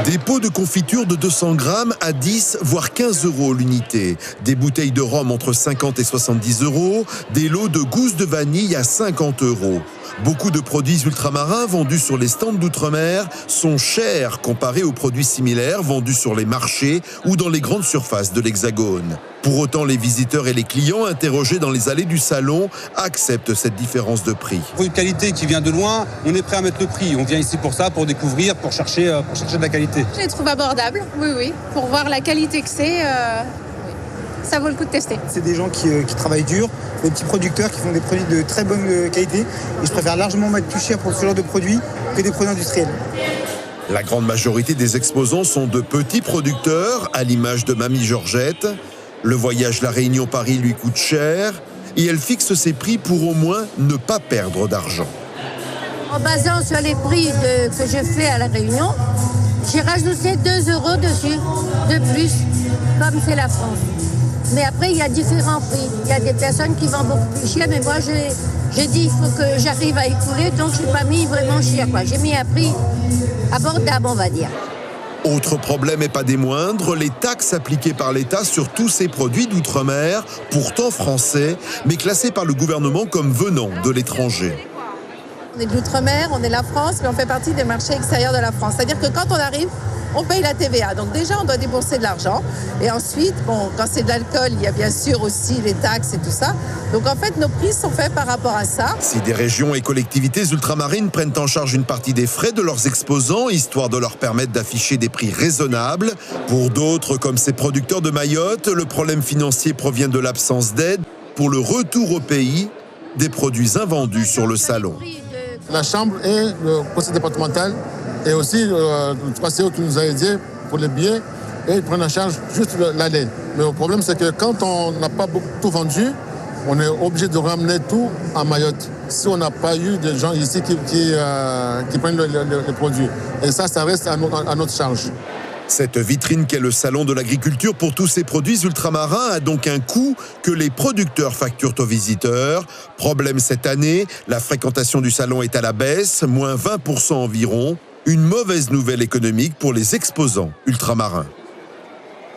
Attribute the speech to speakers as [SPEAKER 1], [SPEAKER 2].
[SPEAKER 1] Des pots de confiture de 200 grammes à 10 voire 15 euros l'unité. Des bouteilles de rhum entre 50 et 70 euros. Des lots de gousses de vanille à 50 euros. Beaucoup de produits ultramarins vendus sur les stands d'outre-mer sont chers comparés aux produits similaires vendus sur les marchés ou dans les grandes surfaces de l'Hexagone. Pour autant, les visiteurs et les clients interrogés dans les allées du salon acceptent cette différence de prix.
[SPEAKER 2] Pour une qualité qui vient de loin, on est prêt à mettre le prix. On vient ici pour ça, pour découvrir, pour chercher de la qualité.
[SPEAKER 3] Je les trouve abordables, oui. Pour voir la qualité que c'est, ça vaut le coup de tester.
[SPEAKER 4] C'est des gens qui travaillent dur, des petits producteurs qui font des produits de très bonne qualité. Et je préfère largement mettre plus cher pour ce genre de produits que des produits industriels.
[SPEAKER 1] La grande majorité des exposants sont de petits producteurs, à l'image de Mamie Georgette. Le voyage La Réunion-Paris lui coûte cher et elle fixe ses prix pour au moins ne pas perdre d'argent.
[SPEAKER 5] En basant sur les prix que je fais à La Réunion, j'ai rajouté 2 euros dessus, de plus, comme c'est la France. Mais après, il y a différents prix. Il y a des personnes qui vendent beaucoup plus cher, mais moi, j'ai dit il faut que j'arrive à écouler, donc je n'ai pas mis vraiment cher, quoi. J'ai mis un prix abordable, on va dire.
[SPEAKER 1] Autre problème et pas des moindres, les taxes appliquées par l'État sur tous ces produits d'outre-mer, pourtant français, mais classés par le gouvernement comme venant de l'étranger.
[SPEAKER 3] On est de l'outre-mer, on est la France, mais on fait partie des marchés extérieurs de la France. C'est-à-dire que quand on arrive, on paye la TVA. Donc déjà, on doit débourser de l'argent. Et ensuite, quand c'est de l'alcool, il y a bien sûr aussi les taxes et tout ça. Donc en fait, nos prix sont faits par rapport à ça.
[SPEAKER 1] Si des régions et collectivités ultramarines prennent en charge une partie des frais de leurs exposants, histoire de leur permettre d'afficher des prix raisonnables, pour d'autres, comme ces producteurs de Mayotte, le problème financier provient de l'absence d'aide pour le retour au pays des produits invendus sur le salon.
[SPEAKER 6] La Chambre et le conseil départemental et aussi le 3CO qui nous a aidés pour les billets et ils prennent en charge juste la laine. Mais le problème, c'est que quand on n'a pas tout vendu, on est obligé de ramener tout à Mayotte. Si on n'a pas eu des gens ici qui prennent les produits. Et ça reste à notre charge.
[SPEAKER 1] Cette vitrine qu'est le salon de l'agriculture pour tous ces produits ultramarins a donc un coût que les producteurs facturent aux visiteurs. Problème cette année, la fréquentation du salon est à la baisse, moins 20% environ. Une mauvaise nouvelle économique pour les exposants ultramarins.